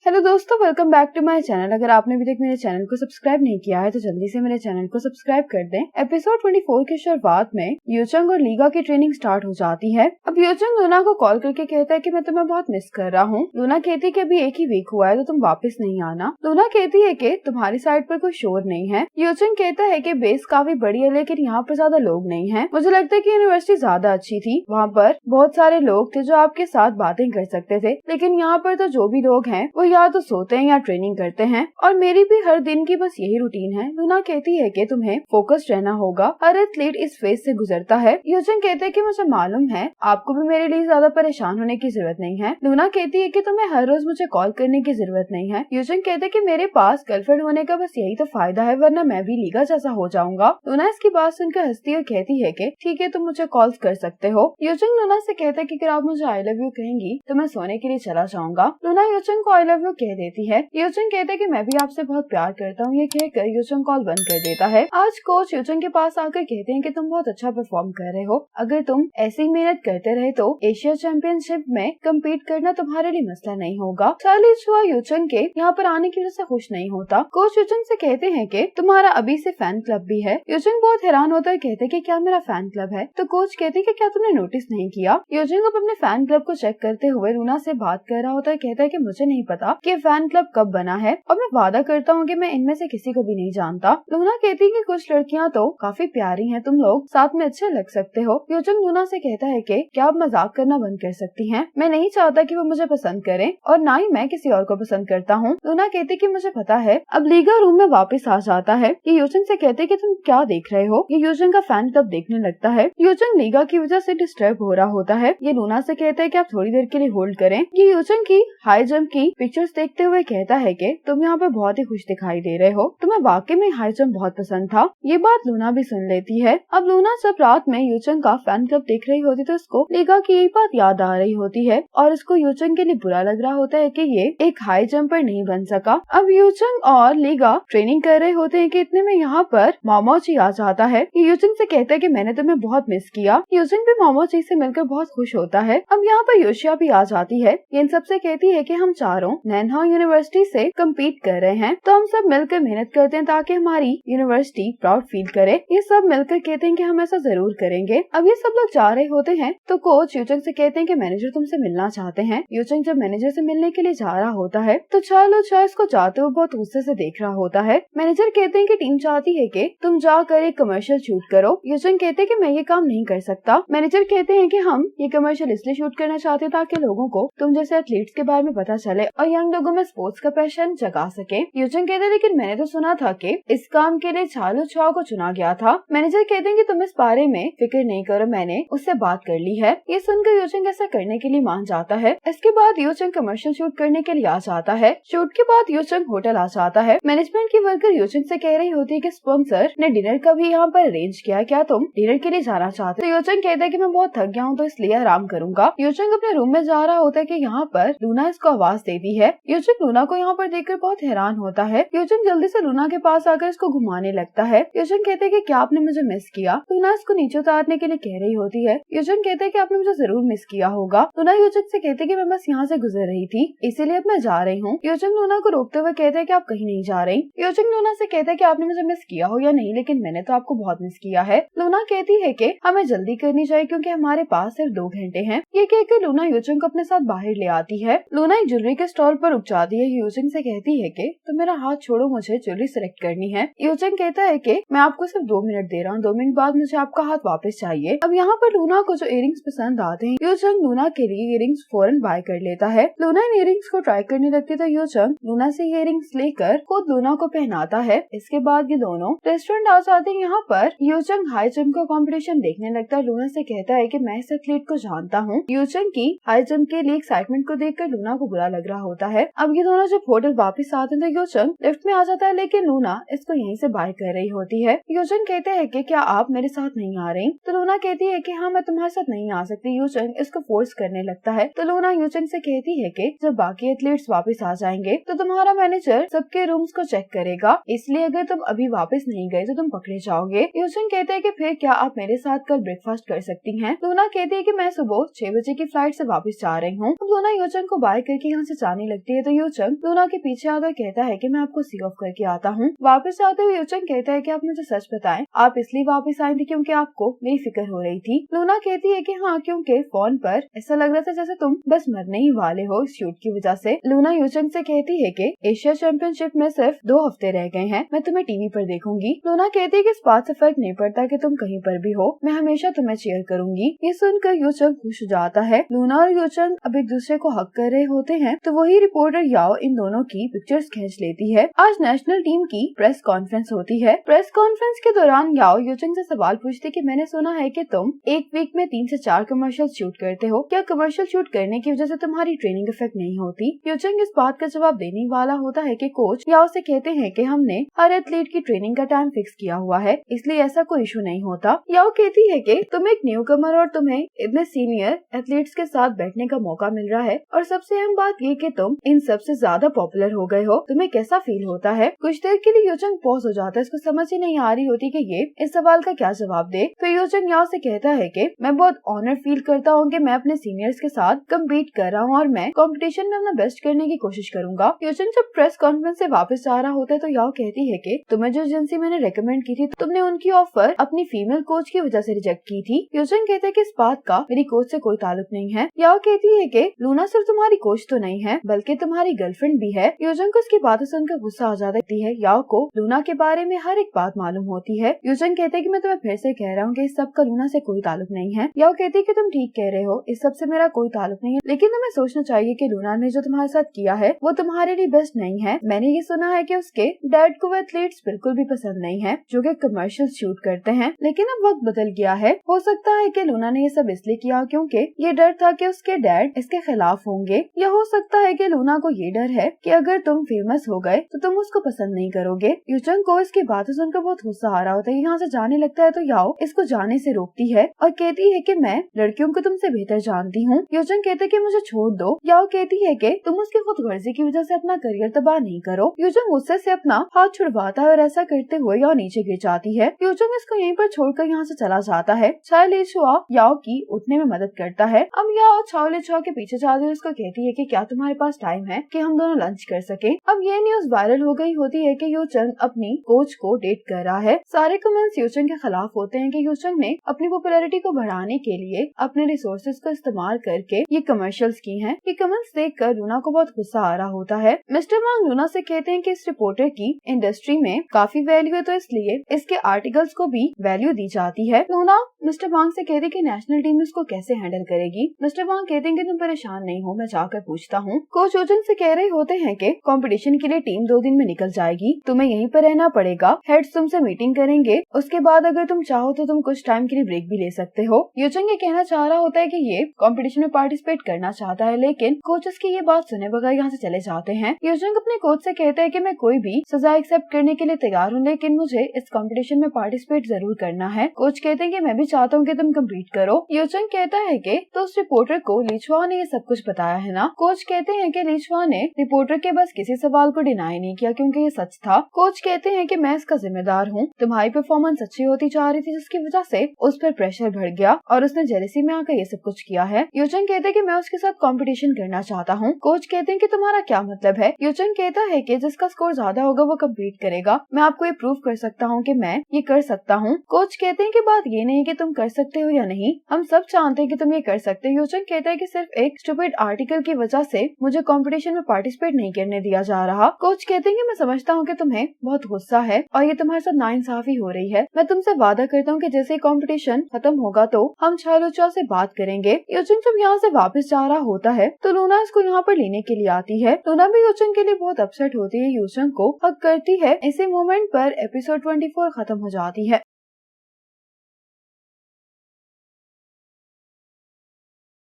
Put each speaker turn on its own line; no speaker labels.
Hello दोस्तों, welcome back to my channel. अगर आपने अभी तक मेरे चैनल को सब्सक्राइब नहीं किया है तो जल्दी से मेरे चैनल को सब्सक्राइब कर दें। एपिसोड 24 की शुरुआत में यूचंग और लीगा की ट्रेनिंग स्टार्ट हो जाती है। अब यूचंग लूना को कॉल करके कहता है कि मैं तुम्हें बहुत मिस कर रहा हूँ। लूना कहती है कि अभी एक ही वीक हुआ है तो तुम वापस नहीं आना। लूना कहती है कि तुम्हारी साइड पर कोई शोर नहीं है। यूचंग कहता है कि बेस काफी बड़ी है लेकिन यहाँ पर ज्यादा लोग नहीं है। मुझे लगता है कि यूनिवर्सिटी ज्यादा अच्छी थी, वहाँ पर बहुत सारे लोग थे जो आपके साथ बातें कर सकते थे, लेकिन यहाँ पर तो जो भी लोग हैं वो या तो सोते हैं या ट्रेनिंग करते हैं और मेरी भी हर दिन की बस यही रूटीन है। लूना कहती है कि तुम्हें फोकस्ड रहना होगा, हर एथलीट इस फेज से गुजरता है। यूचंग कहते हैं कि मुझे मालूम है, आपको भी मेरे लिए ज्यादा परेशान होने की जरूरत नहीं है। लूना कहती है कि तुम्हें हर रोज मुझे कॉल करने की जरूरत नहीं है। यूचंग कहते हैं कि मेरे पास गर्लफ्रेंड होने का बस यही तो फायदा है, वरना मैं भी लीगा जैसा हो जाऊंगा। लूना इसकी बात सुनकर हंसती और कहती है कि ठीक है, तुम मुझे कॉल कर सकते हो। यूचंग लूना से कहता है कि अगर आप मुझे आई लव यू कहेंगी तो मैं सोने के लिए चला जाऊंगा। लूना यूचंग को आई लव यू कह देती है। यूचंग कहता है कि मैं भी आपसे बहुत प्यार करता हूँ। ये कहकर यूचंग कॉल बंद कर देता है। आज कोच यूचंग के पास आकर कहते हैं कि तुम बहुत अच्छा परफॉर्म कर रहे हो, अगर तुम ऐसी ही मेहनत करते रहे तो एशिया चैंपियनशिप में कम्पीट करना तुम्हारे लिए मसला नहीं होगा। चार्ली चुआ यूचंग के यहाँ पर आने की वजह से खुश नहीं होता। कोच यूचंग से कहते हैं कि तुम्हारा अभी से फैन क्लब भी है। यूचंग बहुत हैरान होता है, कहते हैं कि क्या मेरा फैन क्लब है? तो कोच कहते हैं कि क्या तुमने नोटिस नहीं किया? यूचंग अब अपने फैन क्लब को चेक करते हुए लूना से बात कर रहा होता है। कहता है कि मुझे नहीं पता कि फैन क्लब कब बना है और मैं वादा करता हूँ कि मैं इनमें से किसी को भी नहीं जानता। लूना कहती है कि कुछ लड़कियाँ तो काफी प्यारी हैं, तुम लोग साथ में अच्छे लग सकते हो। यूचंग लूना से कहता है कि क्या आप मजाक करना बंद कर सकती हैं? मैं नहीं चाहता कि वो मुझे पसंद करें और ना ही मैं किसी और को पसंद करता हूँ। लूना कहती कि मुझे पता है। अब लीगा रूम में वापस आ जाता है। ये यूचंग से कहते कि तुम क्या देख रहे हो? ये यूचंग का फैन क्लब देखने लगता है। यूचंग लीगा की वजह से डिस्टर्ब हो रहा होता है। ये लूना से कहता है कि आप थोड़ी देर के लिए होल्ड करें। ये यूचंग की हाई जंप की पिक्चर्स देखते हुए कहता है कि तुम यहाँ पर बहुत ही खुश दिखाई दे रहे हो, तुम्हें वाकई में हाई जंप बहुत पसंद था। ये बात लूना भी सुन लेती है। अब लूना जब रात में यूचंग का फैन क्लब देख रही होती तो उसको लीगा की यही बात याद आ रही होती है और इसको यूचंग के लिए बुरा लग रहा होता है कि ये एक हाई जंपर नहीं बन सका। अब यूचंग और लीगा ट्रेनिंग कर रहे होते हैं कि इतने में यहाँ पर मोमोची आ जाता है। यूचंग से कहता है कि मैंने तुम्हें बहुत मिस किया। यूचंग भी मोमोची से मिलकर बहुत खुश होता है। अब यहाँ पर योशिया भी आ जाती है। ये इन सबसे कहती है कि हम चारों नैनहाउ यूनिवर्सिटी से कम्पीट कर रहे हैं तो हम सब मिलकर मेहनत करते हैं ताकि हमारी यूनिवर्सिटी प्राउड फील करे। ये सब मिलकर कहते हैं कि हम ऐसा जरूर करेंगे। अब ये सब लोग जा रहे होते हैं तो कोच यूचंग से कहते हैं कि मैनेजर तुमसे मिलना चाहते हैं। यूचंग जब मैनेजर से मिलने के लिए जा रहा होता है तो चार्लो चा इसको जाते हुए बहुत गुस्से से देख रहा होता है। मैनेजर कहते हैं कि टीम चाहती है कि तुम जाकर एक कमर्शियल शूट करो। यूचंग कहते हैं कि मैं ये काम नहीं कर सकता। मैनेजर कहते हैं कि हम ये कमर्शियल इसलिए शूट करना चाहते हैं ताकि लोगों को तुम जैसे एथलीट्स के बारे में पता चले और यंग लोगों में स्पोर्ट्स का पैशन जगा सके। यूचंग कहते हैं लेकिन मैंने तो सुना था कि इस काम के लिए चार्लो चाओ को चुना गया था। मैनेजर कहते हैं कि तुम इस बारे में फिक्र नहीं करो, मैंने उससे बात कर ली है। ये सुनकर यूचंग ऐसा करने के लिए मान जाता है। इसके बाद यूचंग कमर्शियल शूट करने के लिए आ जाता है। शूट के बाद यूचंग होटल आ जाता है। मैनेजमेंट की वर्कर यूचंग से कह रही होती है कि स्पॉन्सर ने डिनर का भी यहाँ पर अरेंज किया, क्या तुम डिनर के लिए जाना चाहते? तो यूचंग कहता है कि मैं बहुत थक गया हूँ तो इसलिए आराम करूंगा। यूचंग अपने रूम में जा रहा होता है कि यहाँ पर लूना इसको आवाज देती है। यूचंग लूना को यहाँ पर देखकर बहुत हैरान होता है। यूचंग जल्दी से लूना के पास आकर इसको घुमाने लगता है। यूचंग कहते हैं कि क्या आपने मुझे मिस किया? लूना इसको नीचे उतारने के लिए कह रही होती है। यूचंग कहते हैं कि आपने मुझे जरूर मिस किया होगा। लूना यूचंग से कहते हैं कि मैं बस यहाँ से गुजर रही थी इसीलिए अब मैं जा रही हूँ। यूचंग लूना को रोकते हुए कहते हैं कि आप कहीं नहीं जा रही। यूचंग लूना से कहते हैं कि आपने मुझे मिस किया हो या नहीं, लेकिन मैंने तो आपको बहुत मिस किया है। लूना कहती है कि हमें जल्दी करनी चाहिए क्योंकि हमारे पास सिर्फ 2 घंटे हैं। ये कहकर लूना यूचंग को अपने साथ बाहर ले आती है। लूना एक ज्वेलरी के स्टॉल पर रुक जाती है। यूचंग से कहती है कि तुम मेरा हाथ छोड़ो, मुझे ज्वेलरी सिलेक्ट करनी है। यूचंग कहता है कि मैं आपको सिर्फ 2 मिनट दे रहा हूँ, 2 मिनट बाद मुझे आपका हाथ वापस चाहिए। अब यहाँ पर लूना को जो इयरिंग्स पसंद आते हैं यूचंग लूना के लिए इयरिंग्स फौरन बाय कर लेता है। लूना इन इयरिंग्स को ट्राई करने लगती है तो यूचंग लूना से इयरिंग्स लेकर खुद लूना को पहनाता है। इसके बाद ये दोनों रेस्टोरेंट आ जाते हैं। यहाँ पर यूचंग हाई जंप का कॉम्पिटिशन देखने लगता है। लूना से कहता है कि मैं इस एथलीट को जानता हूँ। यूचंग की हाई जंप के लिए एक्साइटमेंट को देखकर लूना को बुरा लग रहा होता है। अब ये दोनों जब होटल वापस आते हैं तो यूचंग लिफ्ट में आ जाता है लेकिन लूना इसको यहीं से बाय कर रही होती है। यूचंग कहते हैं कि क्या आप मेरे साथ नहीं आ रही? तो लूना कहती है कि हाँ, मैं तुम्हारे साथ नहीं आ सकती। यूचंग इसको फोर्स करने लगता है तो लूना यूचंग से कहती है कि जब बाकी एथलीट्स वापस आ जाएंगे तो तुम्हारा मैनेजर सबके रूम्स को चेक करेगा, इसलिए अगर तुम अभी वापस नहीं गए तो तुम पकड़े जाओगे। यूचंग कहते हैं कि फिर क्या आप मेरे साथ कल ब्रेकफास्ट कर सकती हैं? लूना कहती है कि मैं सुबह 6 बजे की फ्लाइट से वापस जा रही हूँ। लूना यूचंग को बाय करके यहाँ से जाने लगती है तो यूचंग लूना के पीछे आता कहता है कि मैं आपको सी ऑफ करके आता हूँ। वापस आते हुए यूचंग कहता है कि आप मुझे सच बताएं, आप इसलिए वापस आई थी क्योंकि आपको मेरी फिक्र हो रही थी। लूना कहती है कि हाँ, क्योंकि फोन पर ऐसा लग रहा था जैसे तुम बस मरने ही वाले हो इस शूट की वजह से। लूना यूचंग से कहती है कि एशिया चैंपियनशिप में सिर्फ 2 हफ्ते रह गए हैं, मैं तुम्हें टीवी पर देखूंगी। लूना कहती है कि इस बात से फर्क नहीं पड़ता कि तुम कहीं पर भी हो, मैं हमेशा तुम्हें चीयर करूंगी। ये सुनकर यूचंग खुश हो जाता है। लूना और यूचंग अब एक दूसरे को हक कर रहे होते हैं तो वही रिपोर्टर याओ इन दोनों की पिक्चर्स खींच लेती है। आज नेशनल टीम की प्रेस कॉन्फ्रेंस होती है। प्रेस कॉन्फ्रेंस के दौरान याओ यूचंग से सवाल पूछती कि मैंने सुना है कि तुम एक वीक में 3 से 4 कमर्शियल शूट करते हो, क्या कमर्शियल शूट करने की वजह से तुम्हारी ट्रेनिंग इफेक्ट नहीं होती? यूचंग इस बात का जवाब देने वाला होता है कि कोच याओ से कहते हैं कि हमने हर एथलीट की ट्रेनिंग का टाइम फिक्स किया हुआ है, इसलिए ऐसा कोई इशू नहीं होता। याओ कहती है कि तुम एक न्यू कमर और तुम्हें इतने सीनियर एथलीट्स के साथ बैठने का मौका मिल रहा है, और सबसे अहम बात ये कि तुम इन सबसे ज्यादा पॉपुलर हो गए हो, तुम्हें कैसा फील होता है? कुछ देर के लिए यूचंग पॉज हो जाता है, इसको समझ ही नहीं आ रही होती कि ये इस सवाल का क्या जवाब दे। तो यूचंग याओ से कहता है कि मैं बहुत ऑनर फील करता हूँ कि मैं अपने सीनियर्स के साथ कम्पीट कर रहा हूँ और मैं कंपटीशन में अपना बेस्ट करने की कोशिश करूंगा। यूचंग जब प्रेस कॉन्फ्रेंस से वापस आ रहा होता है तो याओ कहती है कि तुम्हें जो एजेंसी मैंने रेकमेंड की थी, तुमने उनकी ऑफर अपनी फीमेल कोच की वजह से रिजेक्ट की थी। यूचंग कहते हैं कि इस बात का मेरी कोच से कोई ताल्लुक नहीं है। याओ कहती है कि लूना सिर्फ तुम्हारी कोच तो नहीं है बल्कि तुम्हारी गर्लफ्रेंड भी है। यूचंग को उसकी बातें सुनकर गुस्सा आ जाती है। याओ को लूना के बारे में हर एक बात मालूम होती है। यूचंग कहते हैं कि मैं तुम्हें फिर से कह रहा हूँ कि इस सब का लूना से कोई ताल्लुक नहीं है। याओ कहती है कि तुम ठीक कह रहे हो, इस सब से मेरा कोई ताल्लुक नहीं है, लेकिन तुम्हें सोचना चाहिए कि लूना ने जो तुम्हारे साथ किया है वो तुम्हारे लिए बेस्ट नहीं है। मैंने ये सुना है कि उसके डैड को वो एथलीट्स बिल्कुल भी पसंद नहीं है जो कि कमर्शियल शूट करते हैं, लेकिन अब वक्त बदल गया है। हो सकता है कि लूना ने ये सब इसलिए किया क्योंकि ये डर था कि उसके डैड इसके खिलाफ होंगे, या हो सकता है कि लूना को ये डर है कि अगर तुम फेमस हो गए तो तुम उसको पसंद नहीं करोगे। यूचंग को इसकी बातें सुनकर बहुत गुस्सा आ रहा होता है। यहाँ से जाने लगता है तो याओ इसको जाने से रोकती है और कहती है कि मैं लड़कियों को तुमसे बेहतर जानती हूँ। यूचंग कहते हैं कि मुझे छोड़ दो। याओ कहती है कि तुम उसकी खुद गर्जी की वजह से अपना करियर तबाह नहीं करो। यूचंग गुस्से से अपना हाथ छुड़वाता है और ऐसा करते हुए याओ नीचे गिर जाती है। यूचंग इसको यहीं पर छोड़कर यहाँ से चला जाता है। चाओलिचुआ याओ की उठने में मदद करता है। अब याओ चाओलिचुआ के पीछे जाते हुए उसको कहती है कि क्या तुम्हारे पास टाइम है कि हम दोनों लंच कर सके। अब ये न्यूज वायरल हो गई होती है कि यूचंग अपनी कोच को डेट कर रहा है। सारे कमेंट्स यूचंग के खिलाफ होते हैं कि यूचंग ने अपनी पॉपुलैरिटी को बढ़ाने के लिए अपने रिसोर्सेज का इस्तेमाल करके ये कमर्शियल्स की हैं। ये कमेंट्स देखकर लूना को बहुत गुस्सा आ रहा होता है। मिस्टर वांग लूना से कहते हैं कि इस रिपोर्टर की इंडस्ट्री में काफी वैल्यू है, तो इसलिए इसके आर्टिकल्स को भी वैल्यू दी जाती है। लूना मिस्टर वांग से कहते हैं कि नेशनल टीम इसको कैसे हैंडल करेगी। मिस्टर वांग कहते हैं कि तुम परेशान नहीं हो, मैं जाकर पूछता हूँ। कोच यूचंग से कह रहे होते हैं कि कंपटीशन के लिए टीम 2 दिन में निकल जाएगी, तुम्हें यहीं पर रहना पड़ेगा, हेड्स तुमसे मीटिंग करेंगे, उसके बाद अगर तुम चाहो तो तुम कुछ टाइम के लिए ब्रेक भी ले सकते हो। यूचंग ये कहना चाह रहा होता है कि ये कंपटीशन में पार्टिसिपेट करना चाहता है, लेकिन कोच इसकी ये बात सुने बगैर यहाँ से चले जाते हैं। यूचंग अपने कोच से कहते हैं कि मैं कोई भी सजा एक्सेप्ट करने के लिए तैयार हूँ, लेकिन मुझे इस कंपटीशन में पार्टिसिपेट जरूर करना है। कोच कहते हैं कि मैं भी चाहता हूँ कि तुम कम्पीट करो। यूचंग कहता है कि तो उस रिपोर्टर को लीचुआ ने ये सब कुछ बताया है ना। कोच कहते हैं कि लीचुआ ने रिपोर्टर के बस किसी सवाल को डिनाई नहीं किया क्योंकि ये सच था। कोच कहते हैं कि मैं इसका जिम्मेदार हूँ, तुम्हारी परफॉर्मेंस अच्छी होती जा रही थी जिसकी वजह से उस पर प्रेशर बढ़ गया और उसने जेलसी में आकर ये सब कुछ किया है। यूचंग कहते हैं कि मैं उसके साथ कंपटीशन करना चाहता हूँ। कोच कहते हैं कि तुम्हारा क्या मतलब है। यूचंग कहता है कि जिसका स्कोर ज्यादा होगा वो कम्पीट करेगा, मैं आपको ये प्रूव कर सकता हूँ कि मैं ये कर सकता हूँ। कोच कहते हैं कि बात ये नहीं कि तुम कर सकते हो या नहीं, हम सब जानते हैं कि तुम ये कर सकते हो। यूचंग कहता है कि सिर्फ एक स्टूपिड आर्टिकल की वजह से मुझे कंपटीशन में पार्टिसिपेट नहीं करने दिया जा रहा। कोच कहते हैं कि मैं समझता हूँ कि तुम्हें बहुत गुस्सा है और ये तुम्हारे साथ नाइंसाफी हो रही है। मैं तुमसे वादा करता हूँ कि जैसे कंपटीशन खत्म होगा तो हम चाओलिचुआ से बात करेंगे। यूचंग जब यहाँ से वापस जा रहा होता है तो लूना इसको यहाँ पर लेने के लिए आती है। लूना भी यूचंग के लिए बहुत अपसेट होती है, यूचंग को हक करती है। इसी मोमेंट पर एपिसोड 24 खत्म हो जाती है।